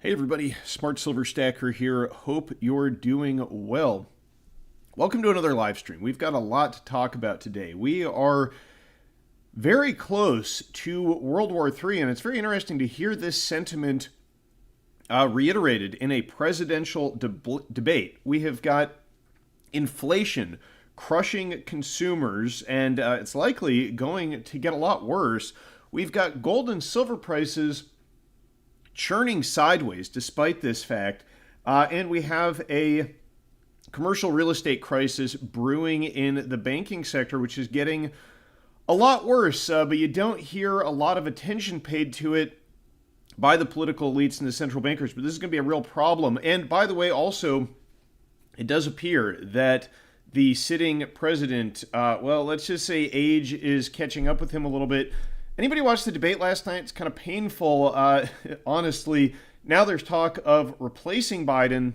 Hey everybody, Smart Silver Stacker here. Hope you're doing well. Welcome to another live stream. We've got a lot to talk about today. We are very close to World War III, and it's very interesting to hear this sentiment reiterated in a presidential debate. We have got inflation crushing consumers, and it's likely going to get a lot worse. We've got gold and silver prices churning sideways despite this fact, and we have a commercial real estate crisis brewing in the banking sector, which is getting a lot worse, but you don't hear a lot of attention paid to it by the political elites and the central bankers, but this is going to be a real problem. And by the way, also, it does appear that the sitting president, well, let's just say age is catching up with him a little bit. Anybody watch the debate last night? It's kind of painful, honestly. Now there's talk of replacing Biden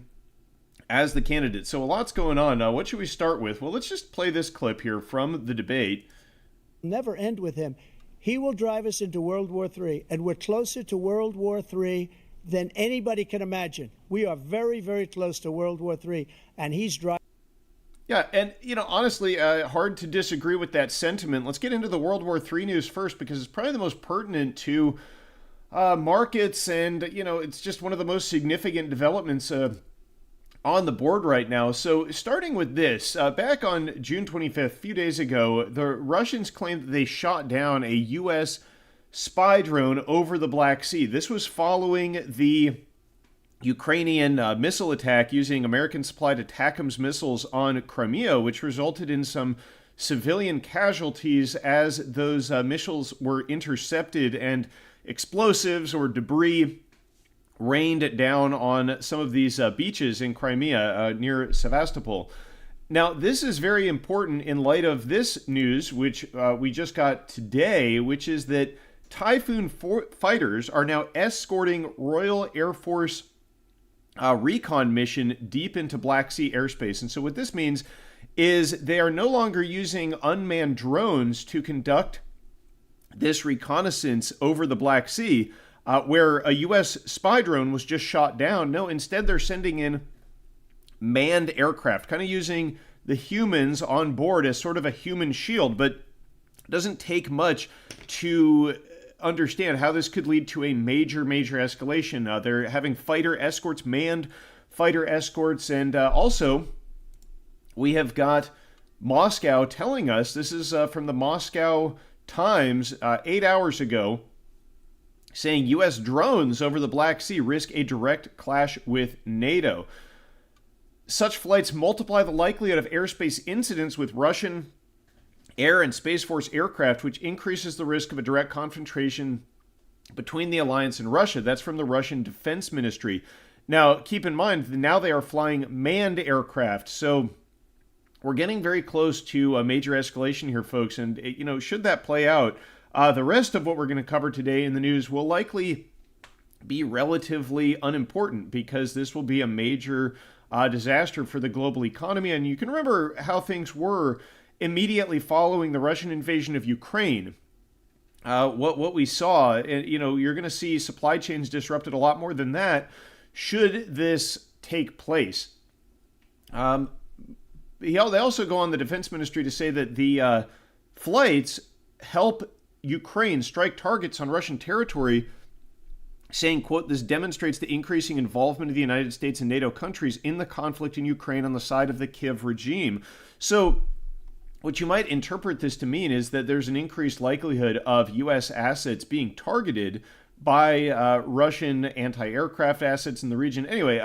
as the candidate. So a lot's going on. What should we start with? Well, let's just play this clip here from the debate. Never end with him. He will drive us into World War III, and we're closer to World War III than anybody can imagine. We are very, very close to World War III, and he's driving. Yeah, and, honestly, hard to disagree with that sentiment. Let's get into the World War III news first, because it's probably the most pertinent to markets, and, it's just one of the most significant developments on the board right now. So starting with this, back on June 25th, a few days ago, the Russians claimed that they shot down a U.S. spy drone over the Black Sea. This was following the Ukrainian missile attack using American-supplied ATACMS missiles on Crimea, which resulted in some civilian casualties as those missiles were intercepted and explosives or debris rained down on some of these beaches in Crimea near Sevastopol. Now, this is very important in light of this news, which we just got today, which is that Typhoon fighters are now escorting Royal Air Force recon mission deep into Black Sea airspace. And so what this means is they are no longer using unmanned drones to conduct this reconnaissance over the Black Sea, where a U.S. spy drone was just shot down. No, instead they're sending in manned aircraft, kind of using the humans on board as sort of a human shield, but it doesn't take much to understand how this could lead to a major escalation. They're having fighter escorts, manned fighter escorts, and also we have got Moscow telling us, this is from the Moscow Times 8 hours ago, saying U.S. drones over the Black Sea risk a direct clash with NATO. Such flights multiply the likelihood of airspace incidents with Russian Air and Space Force aircraft, which increases the risk of a direct confrontation between the alliance and Russia. That's from the Russian Defense Ministry. Now, keep in mind, now they are flying manned aircraft. So we're getting very close to a major escalation here, folks. And, should that play out, the rest of what we're going to cover today in the news will likely be relatively unimportant, because this will be a major disaster for the global economy. And you can remember how things were immediately following the Russian invasion of Ukraine. What we saw, and you're going to see supply chains disrupted a lot more than that should this take place. They also go on, the defense ministry, to say that the flights help Ukraine strike targets on Russian territory, saying, quote, "This demonstrates the increasing involvement of the United States and NATO countries in the conflict in Ukraine on the side of the Kiev regime." So what you might interpret this to mean is that there's an increased likelihood of U.S. assets being targeted by Russian anti-aircraft assets in the region. Anyway,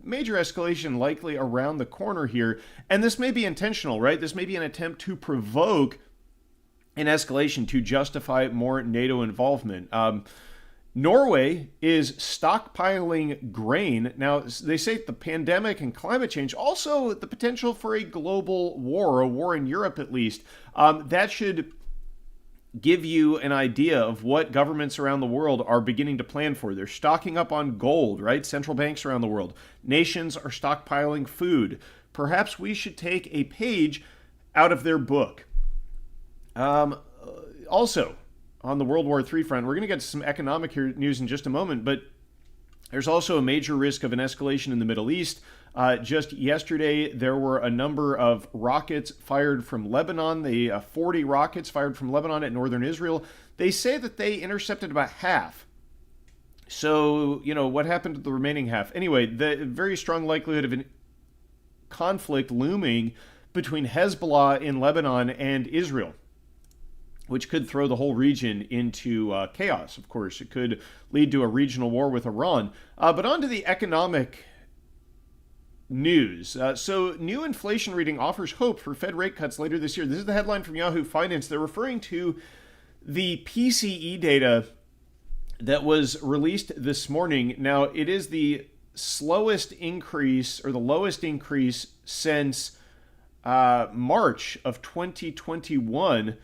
major escalation likely around the corner here. And this may be intentional, right? This may be an attempt to provoke an escalation to justify more NATO involvement. Norway is stockpiling grain. Now, they say the pandemic and climate change, also the potential for a global war, a war in Europe at least. That should give you an idea of what governments around the world are beginning to plan for. They're stocking up on gold, right? Central banks around the world. Nations are stockpiling food. Perhaps we should take a page out of their book. Also, on the World War III front, we're going to get to some economic news in just a moment, but There's also a major risk of an escalation in the Middle East. Just yesterday, there were a number of rockets fired from Lebanon. 40 rockets fired from Lebanon at northern Israel. They say that they intercepted about half. So, what happened to the remaining half? Anyway, the very strong likelihood of an conflict looming between Hezbollah in Lebanon and Israel, which could throw the whole region into chaos, of course. It could lead to a regional war with Iran. But on to the economic news. So, new inflation reading offers hope for Fed rate cuts later this year. This is the headline from Yahoo Finance. They're referring to the PCE data that was released this morning. Now, it is the slowest increase, or the lowest increase, since March of 2021.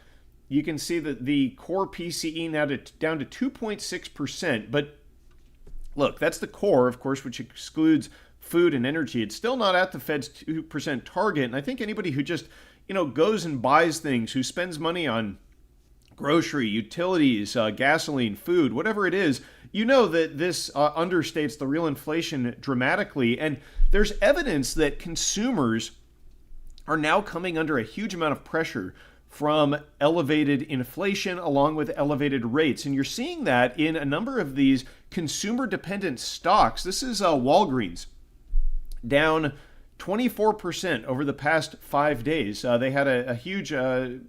You can see that the core PCE now down to 2.6%. But look, that's the core, of course, which excludes food and energy. It's still not at the Fed's 2% target. And I think anybody who just, goes and buys things, who spends money on grocery, utilities, gasoline, food, whatever it is, that this understates the real inflation dramatically. And there's evidence that consumers are now coming under a huge amount of pressure from elevated inflation along with elevated rates. And you're seeing that in a number of these consumer-dependent stocks. This is Walgreens, down 24% over the past 5 days. They had a huge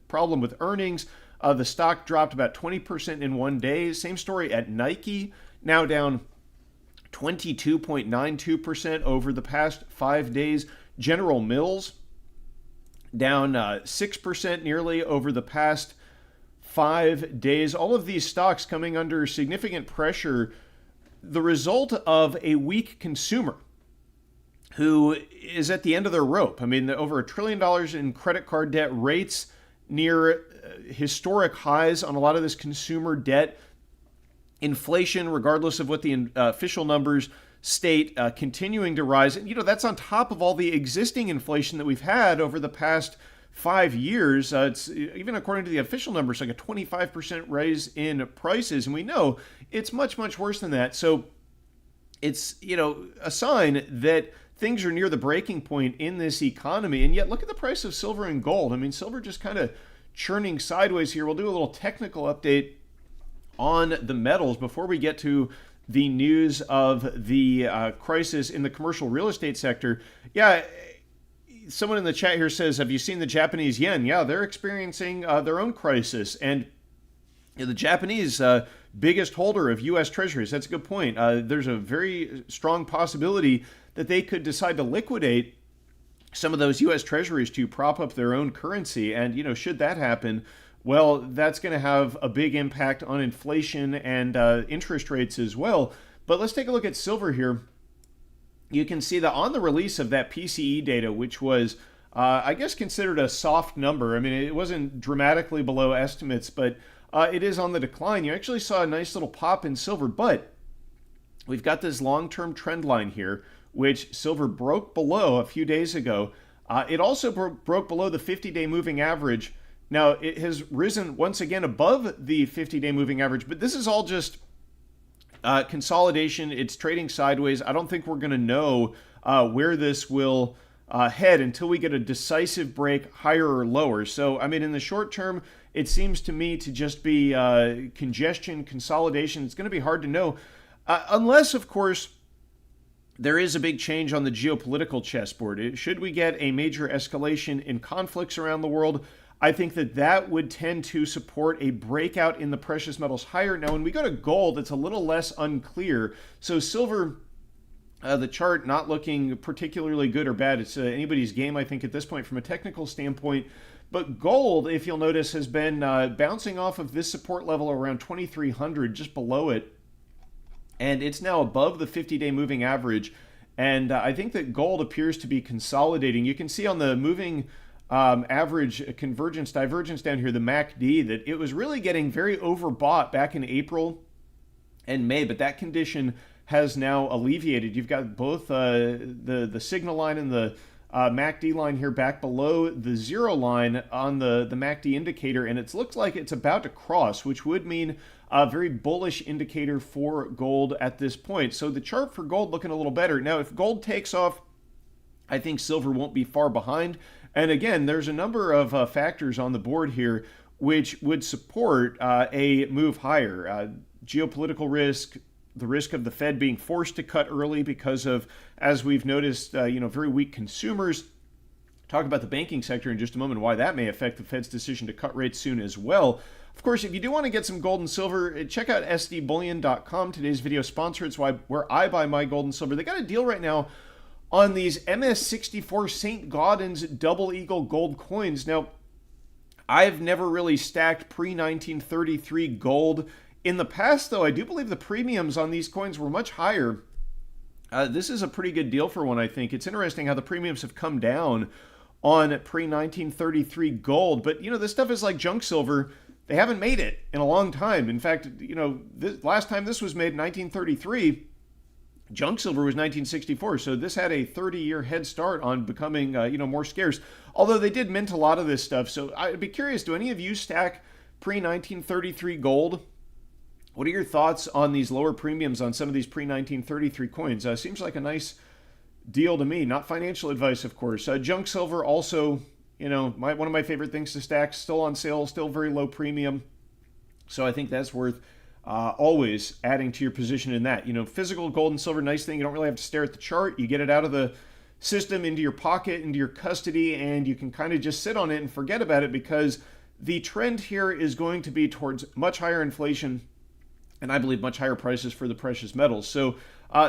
problem with earnings. The stock dropped about 20% in 1 day. Same story at Nike, now down 22.92% over the past 5 days. General Mills, down 6% nearly over the past 5 days. All of these stocks coming under significant pressure, the result of a weak consumer who is at the end of their rope. I mean, over $1 trillion in credit card debt, rates near historic highs on a lot of this consumer debt. Inflation, regardless of what the official numbers state, continuing to rise. And, that's on top of all the existing inflation that we've had over the past 5 years. It's, even according to the official numbers, like a 25% rise in prices. And we know it's much, much worse than that. So it's, a sign that things are near the breaking point in this economy. And yet look at the price of silver and gold. I mean, silver just kind of churning sideways here. We'll do a little technical update on the metals before we get to the news of the crisis in the commercial real estate sector. Yeah, someone in the chat here says, have you seen the Japanese yen? Yeah, they're experiencing their own crisis. And the Japanese biggest holder of U.S. treasuries, that's a good point. There's a very strong possibility that they could decide to liquidate some of those U.S. treasuries to prop up their own currency. And, should that happen, well, that's going to have a big impact on inflation and interest rates as well. But let's take a look at silver here. You can see that on the release of that PCE data, which was, I guess, considered a soft number. I mean, it wasn't dramatically below estimates, but it is on the decline. You actually saw a nice little pop in silver, but we've got this long-term trend line here, which silver broke below a few days ago. It also broke below the 50-day moving average. Now, it has risen once again above the 50-day moving average, but this is all just consolidation. It's trading sideways. I don't think we're going to know where this will head until we get a decisive break higher or lower. So, I mean, in the short term, it seems to me to just be congestion, consolidation. It's going to be hard to know unless, of course, there is a big change on the geopolitical chessboard. Should we get a major escalation in conflicts around the world, I think that would tend to support a breakout in the precious metals higher. Now, when we go to gold, it's a little less unclear. So silver, the chart not looking particularly good or bad. It's anybody's game, I think, at this point from a technical standpoint. But gold, if you'll notice, has been bouncing off of this support level around 2,300, just below it. And it's now above the 50-day moving average. And I think that gold appears to be consolidating. You can see on the moving average convergence, divergence down here, the MACD, that it was really getting very overbought back in April and May, but that condition has now alleviated. You've got both the signal line and the MACD line here back below the zero line on the MACD indicator, and it looks like it's about to cross, which would mean a very bullish indicator for gold at this point. So the chart for gold looking a little better. Now, if gold takes off, I think silver won't be far behind. And again, there's a number of factors on the board here which would support a move higher. Geopolitical risk, the risk of the Fed being forced to cut early because of, as we've noticed, very weak consumers. Talk about the banking sector in just a moment, why that may affect the Fed's decision to cut rates soon as well. Of course, if you do want to get some gold and silver, check out sdbullion.com. Today's video sponsor. It's where I buy my gold and silver. They got a deal right now on these MS64 St. Gaudens Double Eagle gold coins. Now, I've never really stacked pre-1933 gold. In the past, though, I do believe the premiums on these coins were much higher. This is a pretty good deal for one, I think. It's interesting how the premiums have come down on pre-1933 gold. But, this stuff is like junk silver. They haven't made it in a long time. In fact, last time this was made in 1933, junk silver was 1964, so this had a 30-year head start on becoming, more scarce. Although they did mint a lot of this stuff, so I'd be curious, do any of you stack pre-1933 gold? What are your thoughts on these lower premiums on some of these pre-1933 coins? Seems like a nice deal to me. Not financial advice, of course. Junk silver also, one of my favorite things to stack, still on sale, still very low premium. So I think that's worth always adding to your position in that. Physical gold and silver, nice thing. You don't really have to stare at the chart. You get it out of the system into your pocket, into your custody, and you can kind of just sit on it and forget about it because the trend here is going to be towards much higher inflation and I believe much higher prices for the precious metals. So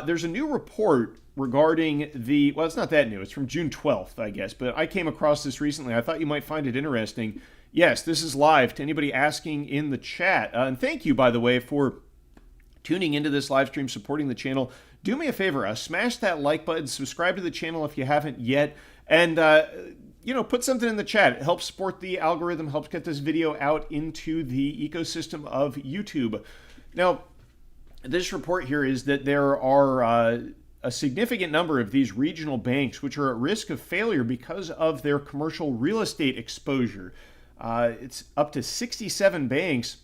there's a new report regarding it's not that new. It's from June 12th, I guess, but I came across this recently. I thought you might find it interesting. Yes, this is live to anybody asking in the chat. And thank you, by the way, for tuning into this live stream, supporting the channel. Do me a favor, smash that like button, subscribe to the channel if you haven't yet, and put something in the chat. It helps support the algorithm, helps get this video out into the ecosystem of YouTube. Now, this report here is that there are a significant number of these regional banks which are at risk of failure because of their commercial real estate exposure. It's up to 67 banks,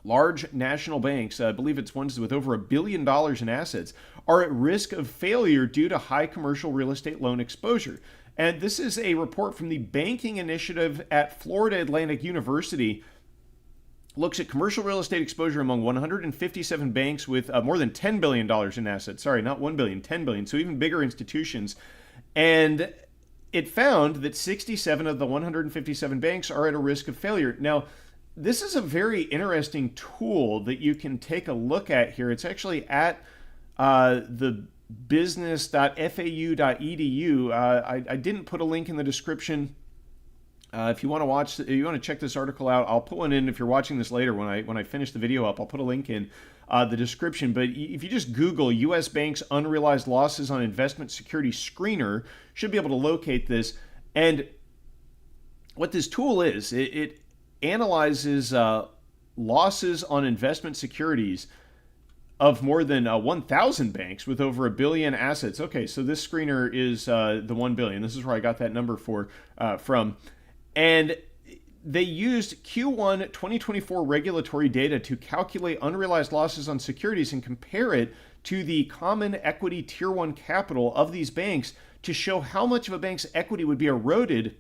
large national banks, I believe it's ones with over $1 billion in assets, are at risk of failure due to high commercial real estate loan exposure. And this is a report from the Banking Initiative at Florida Atlantic University. Looks at commercial real estate exposure among 157 banks with more than $10 billion in assets. Sorry, not $1 billion, $10 billion, so even bigger institutions. And it found that 67 of the 157 banks are at a risk of failure. Now, this is a very interesting tool that you can take a look at here. It's actually at the business.fau.edu. I didn't put a link in the description. If you want to check this article out, I'll put one in. If you're watching this later, when I finish the video up, I'll put a link in the description. But if you just Google U.S. banks unrealized losses on investment security screener, should be able to locate this. And what this tool is, it analyzes losses on investment securities of more than 1,000 banks with over $1 billion assets. Okay, so this screener is the 1 billion. This is where I got that number from. And they used Q1 2024 regulatory data to calculate unrealized losses on securities and compare it to the common equity tier 1 capital of these banks to show how much of a bank's equity would be eroded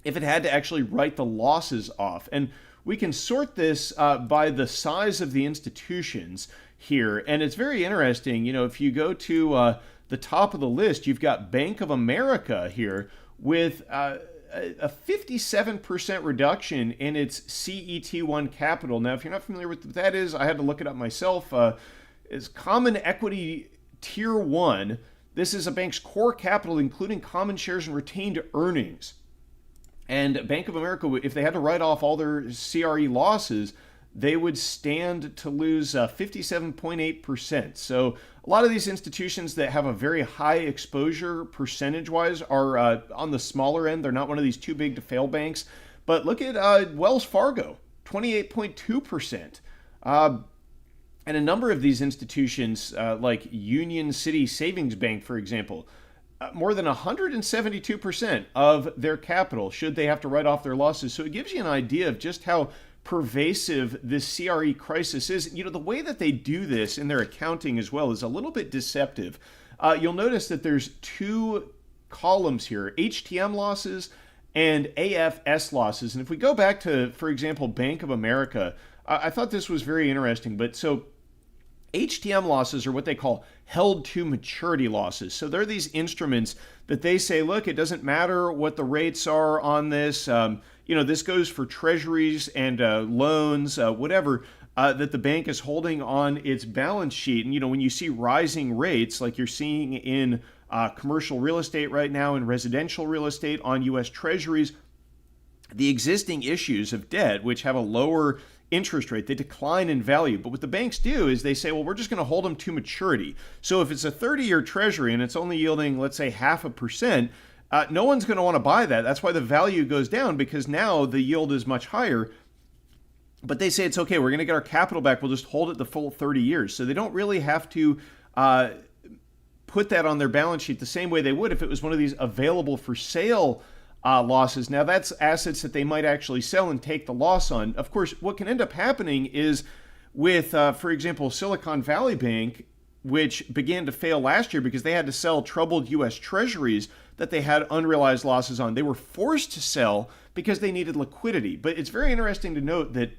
if it had to actually write the losses off. And we can sort this by the size of the institutions here. And it's very interesting. If you go to the top of the list, you've got Bank of America here with a 57% reduction in its CET1 capital. Now, if you're not familiar with what that is, I had to look it up myself. It's Common Equity Tier 1. This is a bank's core capital, including common shares and retained earnings. And Bank of America, if they had to write off all their CRE losses, they would stand to lose 57.8%. So a lot of these institutions that have a very high exposure percentage-wise are on the smaller end. They're not one of these too big to fail banks. But look at Wells Fargo, 28.2%. And a number of these institutions, like Union City Savings Bank, for example, more than 172% of their capital should they have to write off their losses. So it gives you an idea of just how pervasive this CRE crisis is. The way that they do this in their accounting as well is a little bit deceptive. You'll notice that there's two columns here, HTM losses and AFS losses. And if we go back to, for example, Bank of America, I thought this was very interesting. But so HTM losses are what they call held to maturity losses. So they're these instruments that they say, look, it doesn't matter what the rates are on this. This goes for treasuries and loans, whatever, that the bank is holding on its balance sheet. And, when you see rising rates like you're seeing in commercial real estate right now and residential real estate on U.S. treasuries, the existing issues of debt, which have a lower interest rate, they decline in value. But what the banks do is they say, well, we're just going to hold them to maturity. So if it's a 30-year treasury and it's only yielding, let's say, 0.5%, no one's going to want to buy that. That's why the value goes down, because now the yield is much higher. But they say it's okay, we're going to get our capital back, we'll just hold it the full 30 years. So they don't really have to put that on their balance sheet the same way they would if it was one of these available for sale losses. Now, that's assets that they might actually sell and take the loss on. Of course, what can end up happening is with, for example, Silicon Valley Bank, which began to fail last year because they had to sell troubled U.S. treasuries that they had unrealized losses on. They were forced to sell because they needed liquidity. But it's very interesting to note that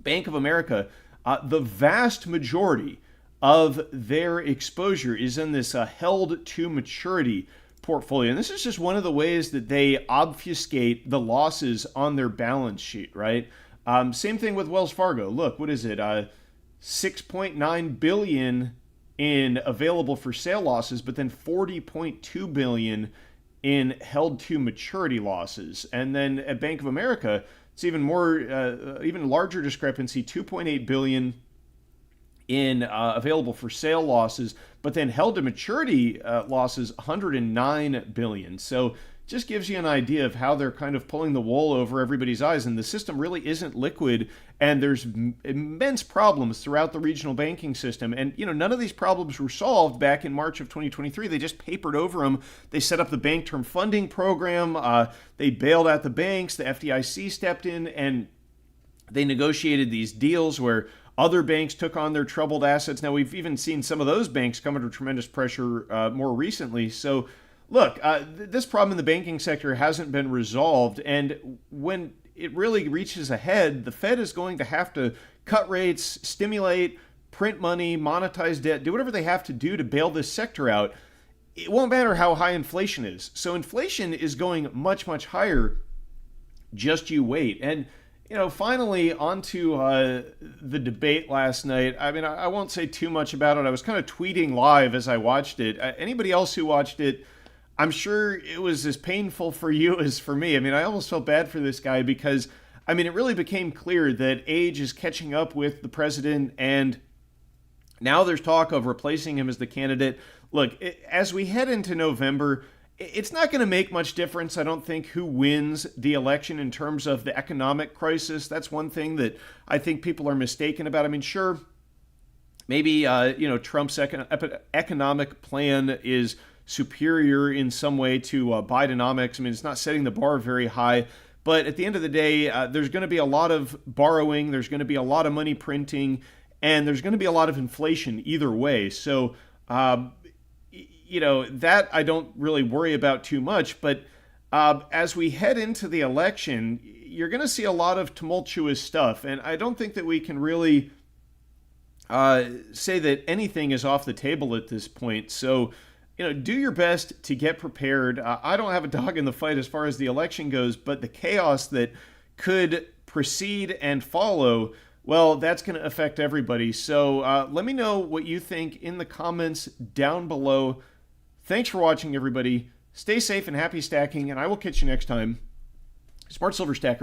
Bank of America, the vast majority of their exposure is in this held to maturity portfolio. And this is just one of the ways that they obfuscate the losses on their balance sheet, right? Same thing with Wells Fargo. Look, what is it? $6.9 billion in available for sale losses, but then $40.2 billion in held to maturity losses. And then at Bank of America, it's even larger discrepancy, $2.8 billion in available for sale losses, but then held to maturity losses, $109 billion. So just gives you an idea of how they're kind of pulling the wool over everybody's eyes, and the system really isn't liquid, and there's immense problems throughout the regional banking system. And none of these problems were solved back in March of 2023. They just papered over them. They set up the Bank Term Funding Program. They bailed out the banks. The FDIC stepped in, and they negotiated these deals where other banks took on their troubled assets. Now, we've even seen some of those banks come under tremendous pressure more recently. So, look, this problem in the banking sector hasn't been resolved. And when it really reaches a head, the Fed is going to have to cut rates, stimulate, print money, monetize debt, do whatever they have to do to bail this sector out. It won't matter how high inflation is. So inflation is going much, much higher. Just you wait. And finally, onto the debate last night. I mean, I won't say too much about it. I was kind of tweeting live as I watched it. Anybody else who watched it, I'm sure it was as painful for you as for me. I mean, I almost felt bad for this guy because, it really became clear that age is catching up with the president, and now there's talk of replacing him as the candidate. Look, as we head into November, it's not going to make much difference, I don't think, who wins the election in terms of the economic crisis. That's one thing that I think people are mistaken about. I mean, sure, maybe, Trump's economic plan is superior in some way to Bidenomics. I mean, it's not setting the bar very high. But at the end of the day, there's going to be a lot of borrowing. There's going to be a lot of money printing. And there's going to be a lot of inflation either way. So, that I don't really worry about too much. But as we head into the election, you're going to see a lot of tumultuous stuff. And I don't think that we can really say that anything is off the table at this point. So, do your best to get prepared. I don't have a dog in the fight as far as the election goes, but the chaos that could precede and follow, well, that's going to affect everybody. So let me know what you think in the comments down below. Thanks for watching, everybody. Stay safe and happy stacking, and I will catch you next time. Smart Silver Stacker.